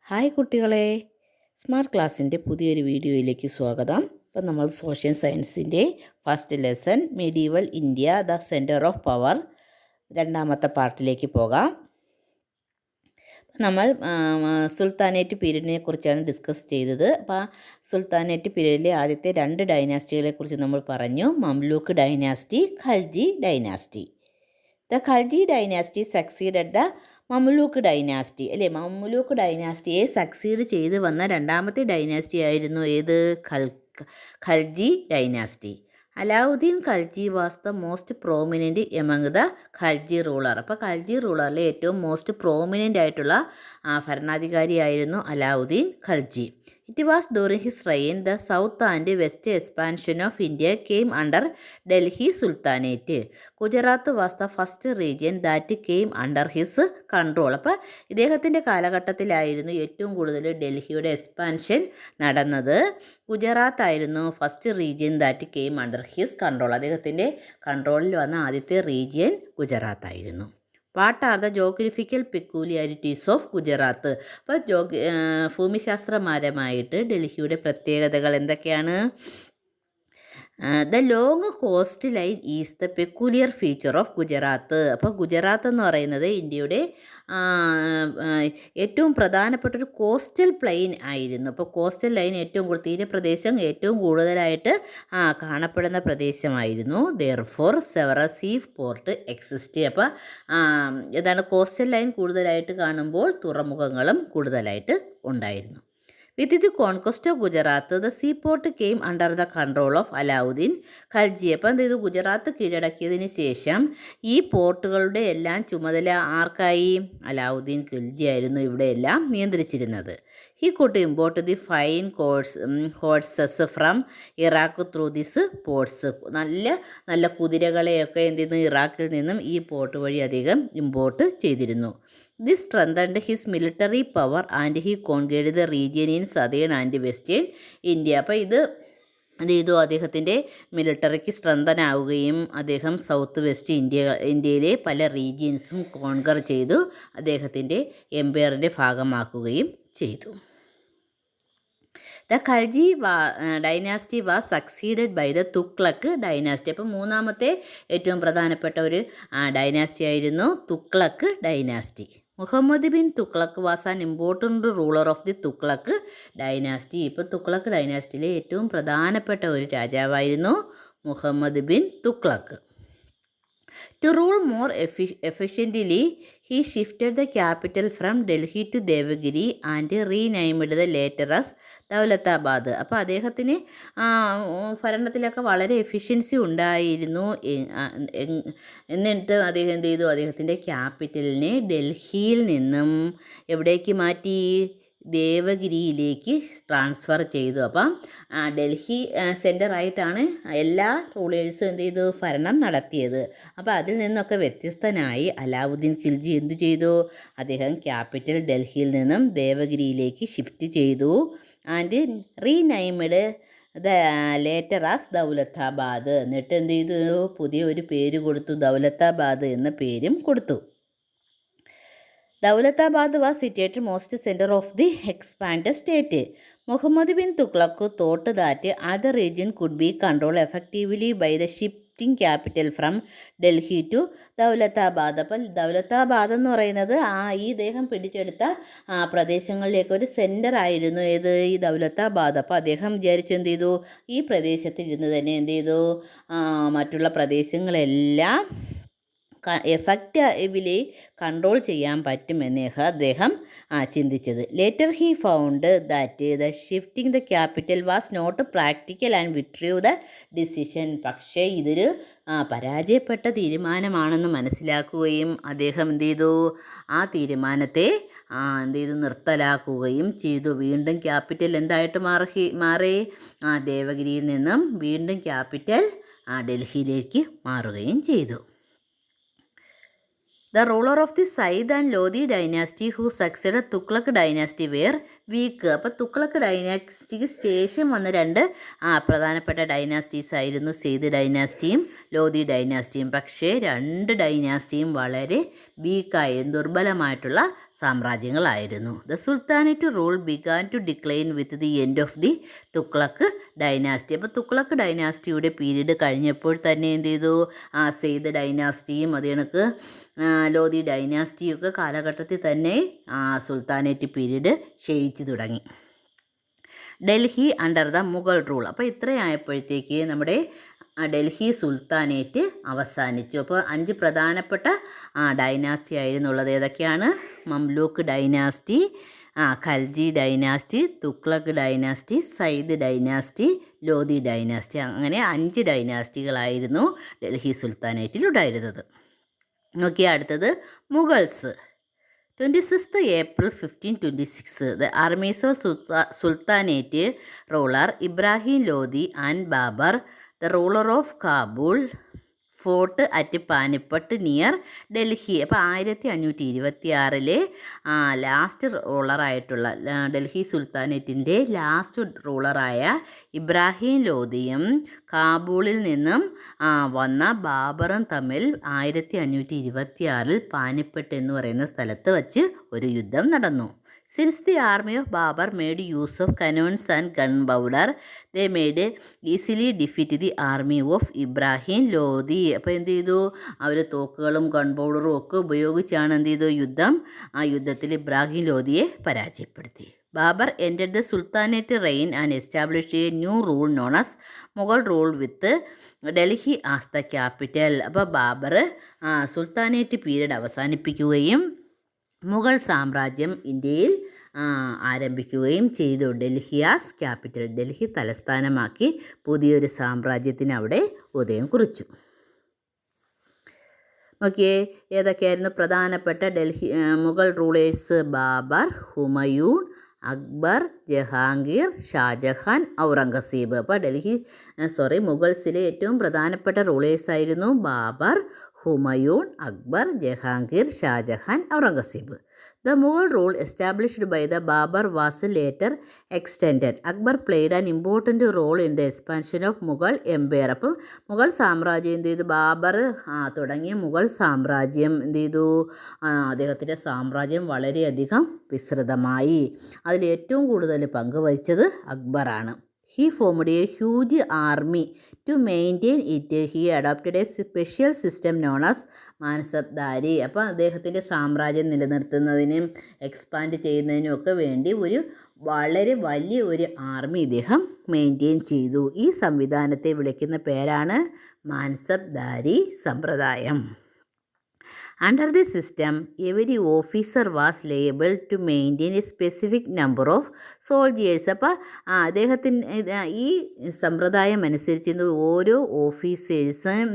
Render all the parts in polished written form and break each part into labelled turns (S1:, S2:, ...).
S1: Hi കുട്ടികളെ, smart ക്ലാസ്സിൻ്റെ പുതിയൊരു വീഡിയോയിലേക്ക് സ്വാഗതം. ഇപ്പം നമ്മൾ സോഷ്യൽ സയൻസിൻ്റെ first lesson medieval India the centre of power രണ്ടാമത്തെ പാർട്ടിലേക്ക് പോകാം. നമ്മൾ സുൽത്താനേറ്റ് പീരീഡിനെ കുറിച്ചാണ് ഡിസ്കസ് ചെയ്തത്. അപ്പോൾ സുൽത്താനേറ്റ് പീരീഡിലെ ആദ്യത്തെ രണ്ട് ഡൈനാസ്റ്റികളെ കുറിച്ച് നമ്മൾ പറഞ്ഞു. Mamluk dynasty, Khalji dynasty. The Khalji dynasty succeeded the Mamluk dynasty അല്ലേ. മംലൂക്ക് ഡൈനാസ്റ്റിയെ സക്സീഡ് ചെയ്ത് വന്ന രണ്ടാമത്തെ ഡൈനാസ്റ്റി ആയിരുന്നു ഏത്? Khalji dynasty. Alauddin Khalji was the most prominent among the Khalji ruler. അപ്പോൾ ഖൽജി റൂളറിലെ ഏറ്റവും മോസ്റ്റ് പ്രോമിനൻ്റ് ആയിട്ടുള്ള ഭരണാധികാരിയായിരുന്നു Alauddin Khalji. It was during his reign the south and west expansion of India came under Delhi Sultanate. Gujarat was the first region that came under his control. അപ്പോൾ ഇദ്ദേഹത്തിൻ്റെ കാലഘട്ടത്തിലായിരുന്നു ഏറ്റവും കൂടുതൽ ഡൽഹിയുടെ expansion നടന്നത്. ഗുജറാത്ത് ആയിരുന്നു first region that came under his control. അദ്ദേഹത്തിൻ്റെ കൺട്രോളിൽ വന്ന ആദ്യത്തെ റീജിയൻ ഗുജറാത്ത് ആയിരുന്നു. What are the geographical peculiarities of Gujarat. അപ്പോൾ ഭൂമിശാസ്ത്രപരമായിട്ട് ഡൽഹിയുടെ പ്രത്യേകതകൾ എന്തൊക്കെയാണ്? The long cost line is the peculiar feature of Gujarat. അപ്പോൾ ഗുജറാത്ത് എന്ന് പറയുന്നത് ഇന്ത്യയുടെ ഏറ്റവും പ്രധാനപ്പെട്ടൊരു കോസ്റ്റൽ പ്ലെയിൻ ആയിരുന്നു. അപ്പോൾ കോസ്റ്റൽ ലൈൻ തീരപ്രദേശം ഏറ്റവും കൂടുതലായിട്ട് കാണപ്പെടുന്ന പ്രദേശമായിരുന്നു. Therefore several sea port exist. അപ്പോൾ ഏതാണ് കോസ്റ്റൽ ലൈൻ കൂടുതലായിട്ട് കാണുമ്പോൾ തുറമുഖങ്ങളും കൂടുതലായിട്ട് ഉണ്ടായിരുന്നു. With the conquest of Gujarat, the seaport came under the control of Alauddin Khalji. അപ്പം ഇത് ഗുജറാത്ത് കീഴടക്കിയതിന് ശേഷം ഈ പോർട്ടുകളുടെ എല്ലാം ചുമതല ആർക്കായി? അലാവുദ്ദീൻ ഖൽജി ആയിരുന്നു ഇവിടെയെല്ലാം നിയന്ത്രിച്ചിരുന്നത്. He could import the fine horses from Iraq through this ports. നല്ല കുതിരകളെയൊക്കെ എന്ത് ചെയ്യുന്നു? ഇറാഖിൽ നിന്നും ഈ പോർട്ട് വഴി അദ്ദേഹം ഇമ്പോർട്ട് ചെയ്തിരുന്നു. This strengthened his military power and he conquered the region in southern and western India. അപ്പോൾ ഇത് ചെയ്തു അദ്ദേഹത്തിൻ്റെ മിലിറ്ററിക്ക് സ്ട്രെങ്തൻ ആവുകയും അദ്ദേഹം സൗത്ത് വെസ്റ്റ് ഇന്ത്യയിലെ പല റീജിയൻസും കോൺകർ ചെയ്തു അദ്ദേഹത്തിൻ്റെ എംപയറിൻ്റെ ഭാഗമാക്കുകയും ചെയ്തു. The Khalji dynasty was succeeded by the Tughlaq dynasty. അപ്പം മൂന്നാമത്തെ ഏറ്റവും പ്രധാനപ്പെട്ട ഒരു ഡൈനാസ്റ്റി ആയിരുന്നു Tughlaq dynasty. Muhammad bin Tughlaq was an important ruler of the Tughlaq dynasty. ഇപ്പോൾ തുഗ്ലക്ക് ഡൈനാസ്റ്റിയിലെ ഏറ്റവും പ്രധാനപ്പെട്ട ഒരു രാജാവായിരുന്നു Muhammad bin Tughlaq. To rule more efficiently, he shifted the capital from Delhi to Devagiri and renamed the later as Daulatabad. അപ്പോൾ അദ്ദേഹത്തിന് ഭരണത്തിലൊക്കെ വളരെ എഫിഷ്യൻസി ഉണ്ടായിരുന്നു. എന്നിട്ട് അദ്ദേഹം എന്ത് ചെയ്തു? അദ്ദേഹത്തിൻ്റെ ക്യാപിറ്റലിനെ ഡൽഹിയിൽ നിന്നും എവിടേക്ക് മാറ്റി? ദേവഗിരിയിലേക്ക് ട്രാൻസ്ഫർ ചെയ്തു. അപ്പം ഡൽഹി സെൻറ്ററായിട്ടാണ് എല്ലാ റൂളേഴ്സും എന്ത് ചെയ്തു? ഭരണം നടത്തിയത്. അപ്പോൾ അതിൽ നിന്നൊക്കെ വ്യത്യസ്തനായി അലാവുദ്ദീൻ ഖിൽജി എന്തു ചെയ്തു? അദ്ദേഹം ക്യാപിറ്റൽ ഡൽഹിയിൽ നിന്നും ദേവഗിരിയിലേക്ക് ഷിഫ്റ്റ് ചെയ്തു. And renamed the later as Daulatabad. എന്നിട്ട് എന്ത് ചെയ്തു? പുതിയ ഒരു പേര് കൊടുത്തു, ദൗലത്താബാദ് എന്ന പേരും കൊടുത്തു. Daulatabad was situated most centre of the expand state. Muhammad bin Tughlaq thought that other region could be control effectively by the shifting capital from Delhi to Daulatabad. അപ്പം ദൗലത്താബാദ് എന്ന് പറയുന്നത് ഈ അദ്ദേഹം പിടിച്ചെടുത്ത പ്രദേശങ്ങളിലേക്ക് ഒരു സെൻറ്റർ ആയിരുന്നു ഏത്? ഈ ദൗലത്താബാദ്. അപ്പോൾ അദ്ദേഹം വിചാരിച്ചു എന്ത് ചെയ്തു? ഈ പ്രദേശത്തിരുന്ന് തന്നെ എന്ത് ചെയ്തു? മറ്റുള്ള പ്രദേശങ്ങളെല്ലാം എഫക്റ്റീവ്ലി കൺട്രോൾ ചെയ്യാൻ പറ്റുമെന്ന് അദ്ദേഹം ചിന്തിച്ചത്. Later he found that the shifting the capital was not practical and withdrew the decision. പക്ഷേ ഇതൊരു പരാജയപ്പെട്ട തീരുമാനമാണെന്ന് മനസ്സിലാക്കുകയും അദ്ദേഹം എന്ത് ചെയ്തു? ആ തീരുമാനത്തെ എന്ത് ചെയ്തു? നിർത്തലാക്കുകയും ചെയ്തു. വീണ്ടും ക്യാപിറ്റൽ എന്തായിട്ട് മാറി? ദേവഗിരിയിൽ നിന്നും വീണ്ടും ക്യാപിറ്റൽ ഡൽഹിയിലേക്ക് മാറുകയും ചെയ്തു. The ruler of the Said and Lodi dynasty who succeeded Tughlaq dynasty were weak. അപ്പോൾ തുഗ്ലക്ക് ഡൈനാസ്റ്റിക്ക് ശേഷം വന്ന രണ്ട് പ്രധാനപ്പെട്ട ഡൈനാസ്റ്റീസ് ആയിരുന്നു സെയ്ദ് ഡൈനാസ്റ്റിയും ലോധി ഡൈനാസ്റ്റിയും. പക്ഷേ രണ്ട് ഡൈനാസ്റ്റിയും വളരെ വീക്കായ ദുർബലമായിട്ടുള്ള സാമ്രാജ്യങ്ങളായിരുന്നു. The sultanate rule began to decline with the end of the Tughlaq dynasty. അപ്പോൾ തുഗ്ലക്ക് ഡൈനാസ്റ്റിയുടെ പീരീഡ് കഴിഞ്ഞപ്പോൾ തന്നെ എന്ത് ചെയ്തു, സെയ്ദ് ഡൈനാസ്റ്റിയും അത് കണക്ക് ലോധി ഡൈനാസ്റ്റിയൊക്കെ കാലഘട്ടത്തിൽ തന്നെ സുൽത്താനേറ്റ് പീരീഡ് ക്ഷയിച്ചു തുടങ്ങി. Delhi under the Mughal rule. അപ്പോൾ ഇത്രയായപ്പോഴത്തേക്ക് നമ്മുടെ ഡൽഹി സുൽത്താനേറ്റ് അവസാനിച്ചു. അപ്പോൾ 5 പ്രധാനപ്പെട്ട ഡൈനാസ്റ്റി ആയിരുന്നുള്ളത്. ഏതൊക്കെയാണ്? Mamluk dynasty, Khalji dynasty, Tughlaq dynasty, Sayyid dynasty, Lodi dynasty. അങ്ങനെ 5 ഡൈനാസ്റ്റികളായിരുന്നു ഡൽഹി സുൽത്താനേറ്റിലുണ്ടായിരുന്നത്. നോക്കിയാൽ അടുത്തത് Mughals. 26th April 1526, the armies of Sultanate ruler Ibrahim Lodi and Babur, the ruler of Kabul, fought at Panipat near Delhi. അപ്പോൾ 1526 ലാസ്റ്റ് റൂളറായിട്ടുള്ള ഡൽഹി സുൽത്താനേറ്റിൻ്റെ ലാസ്റ്റ് റൂളറായ ഇബ്രാഹിം ലോധിയും കാബൂളിൽ നിന്നും വന്ന ബാബറും തമ്മിൽ 1526 പാനിപ്പട്ട് എന്ന് പറയുന്ന സ്ഥലത്ത് വച്ച് ഒരു യുദ്ധം നടന്നു. Since the army of Babur made use of cannons and gun powder, they made easily defeat the army of Ibrahim Lodhi. അപ്പോൾ എന്ത് ചെയ്തു, അവർ തോക്കുകളും ഗൺ പൗഡറും ഒക്കെ ഉപയോഗിച്ചാണ് എന്ത് ചെയ്തു ആ യുദ്ധത്തിൽ ഇബ്രാഹിം ലോധിയെ പരാജയപ്പെടുത്തി. Babur entered the sultanate reign and established a new rule known as Mughal rule with Delhi as the capital. അപ്പോൾ ബാബർ സുൽത്താനേറ്റ് പീരീഡ് അവസാനിപ്പിക്കുകയും മുഗൾ സാമ്രാജ്യം ഇന്ത്യയിൽ ആരംഭിക്കുകയും ചെയ്തു. ഡൽഹി ആസ് ക്യാപിറ്റൽ, ഡൽഹി തലസ്ഥാനമാക്കി പുതിയൊരു സാമ്രാജ്യത്തിന് അവിടെ ഉദയം കുറിച്ചു. ഓക്കെ, ഏതൊക്കെയായിരുന്നു പ്രധാനപ്പെട്ട ഡൽഹി മുഗൾ റൂളേഴ്സ്? ബാബർ, ഹുമയൂൺ, അക്ബർ, ജഹാംഗീർ, ഷാജഹാൻ, ഔറംഗസീബ്. അപ്പോൾ മുഗൾസിലെ ഏറ്റവും പ്രധാനപ്പെട്ട റൂളേഴ്സായിരുന്നു Babur, Humayun, Akbar, Jahangir, Shah Jahan, Aurangzeb. The Mughal rule established by the Babur was later extended. Akbar played an important role in the expansion of Mughal empire. അപ്പം മുഗൾ സാമ്രാജ്യം എന്ത് ചെയ്തു? ബാബർ തുടങ്ങിയ മുഗൾ സാമ്രാജ്യം എന്ത് ചെയ്തു? അദ്ദേഹത്തിൻ്റെ സാമ്രാജ്യം വളരെയധികം വിസ്തൃതമായി. അതിൽ ഏറ്റവും കൂടുതൽ പങ്കുവഹിച്ചത് അക്ബറാണ്. He formed a huge army to maintain it. He adopted a special system known as Mansabdari. അപ്പോൾ അദ്ദേഹത്തിൻ്റെ സാമ്രാജ്യം നിലനിർത്തുന്നതിനും എക്സ്പാൻഡ് ചെയ്യുന്നതിനും ഒക്കെ വേണ്ടി വളരെ വലിയ ഒരു ആർമി ഇദ്ദേഹം മെയിൻറ്റെയിൻ ചെയ്തു. ഈ സംവിധാനത്തെ വിളിക്കുന്ന പേരാണ് മാൻസബ്ദാരി സമ്പ്രദായം. Under this system, every officer was liable to maintain a specific number of soldiers. അപ്പോൾ അദ്ദേഹത്തിന് ഈ സമ്പ്രദായം അനുസരിച്ച് ഓരോ ഓഫീസേഴ്സും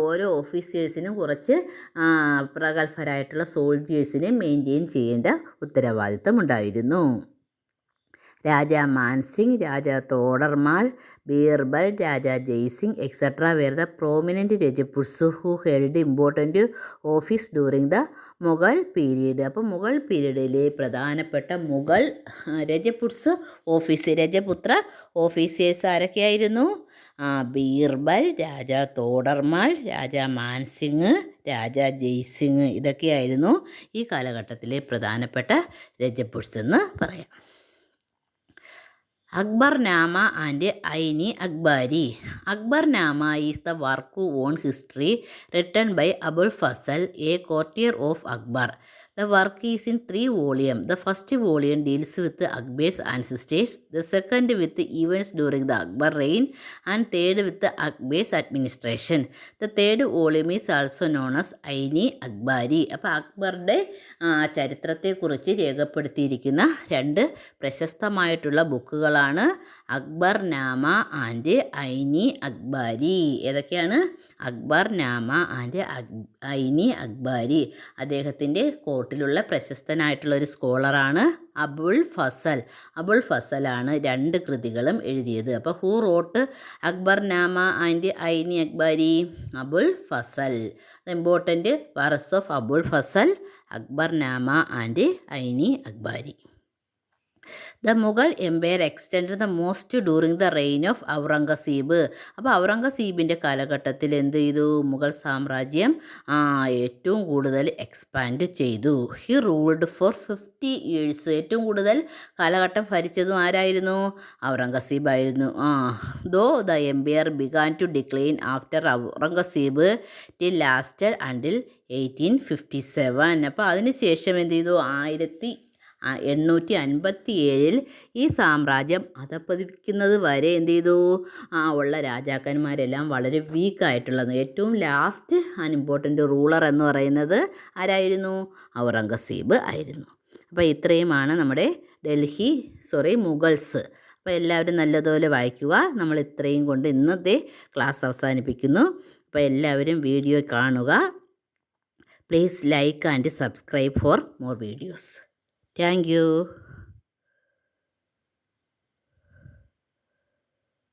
S1: ഓരോ ഓഫീസേഴ്സിനും കുറച്ച് പ്രഗത്ഭരായിട്ടുള്ള സോൾജിയേഴ്സിനെ മെയിൻറ്റെയിൻ ചെയ്യേണ്ട ഉത്തരവാദിത്തം ഉണ്ടായിരുന്നു. Raja Mansingh, Raja Todarmal, Birbal, Raja Jaisingh etcetera were the prominent Rajputs who held important office during the Mughal period. അപ്പോൾ മുഗൾ പീരീഡിലെ പ്രധാനപ്പെട്ട മുഗൾ രജപുത്ര ഓഫീസേഴ്സ് ആരൊക്കെയായിരുന്നു? ബീർബൽ, രാജ തോഡർമാൽ, രാജ മാൻസിംഗ്, രാജ ജയ്സിംഗ്. ഇതൊക്കെയായിരുന്നു ഈ കാലഘട്ടത്തിലെ പ്രധാനപ്പെട്ട രജപുട്സ് എന്ന് പറയാം. Akbarnama and Aini Akbari. Akbarnama is the work on history written by Abul Fazal, a courtier of Akbar. The work is in 3 volumes. The first volume deals with Akbar's ancestors, the second with the events during the Akbar reign, and third with the Akbar's administration. The third volume is also known as ഐനി Akbari. അപ്പോൾ അക്ബറുടെ ചരിത്രത്തെക്കുറിച്ച് രേഖപ്പെടുത്തിയിരിക്കുന്ന 2 പ്രശസ്തമായിട്ടുള്ള ബുക്കുകളാണ് Akbarnama and Aini Akbari. ഏതൊക്കെയാണ്? Akbarnama and Aini Akbari. അദ്ദേഹത്തിൻ്റെ കോർട്ടിലുള്ള പ്രശസ്തനായിട്ടുള്ള ഒരു സ്കോളറാണ് അബുൾ ഫസലാണ് 2 കൃതികളും എഴുതിയത്. അപ്പോൾ who wrote Akbarnama and Aini Akbari? Abul Fazal. The important works of Abul Fazal, Akbarnama and Aini Akbari. The Mughal empire extend the most during the reign of Aurangzeb. അപ്പോൾ ഔറംഗസീബിൻ്റെ കാലഘട്ടത്തിൽ എന്ത് ചെയ്തു? മുഗൾ സാമ്രാജ്യം ഏറ്റവും കൂടുതൽ എക്സ്പാൻഡ് ചെയ്തു. He ruled for 50 years. ഏറ്റവും കൂടുതൽ കാലഘട്ടം ഭരിച്ചതും ആരായിരുന്നു? ഔറംഗസീബ് ആയിരുന്നു. Though the empire began to decline after Aurangzeb till lasted until 1857. അപ്പോൾ അതിന് ശേഷം എന്ത് ചെയ്തു? 1857 ഈ സാമ്രാജ്യം അധപ്പതിക്കുന്നത് വരെ എന്ത് ചെയ്തു? ഉള്ള രാജാക്കന്മാരെല്ലാം വളരെ വീക്കായിട്ടുള്ളത്. ഏറ്റവും ലാസ്റ്റ് ആൻഡ് ഇമ്പോർട്ടൻ്റ് റൂളർ എന്ന് പറയുന്നത് ആരായിരുന്നു? ഔറംഗസീബ് ആയിരുന്നു. അപ്പോൾ ഇത്രയുമാണ് നമ്മുടെ മുഗൾസ്. അപ്പോൾ എല്ലാവരും നല്ലതുപോലെ വായിക്കുക. നമ്മൾ ഇത്രയും കൊണ്ട് ഇന്നത്തെ ക്ലാസ് അവസാനിപ്പിക്കുന്നു. അപ്പോൾ എല്ലാവരും വീഡിയോ കാണുക. Please like and subscribe for more videos. Thank you.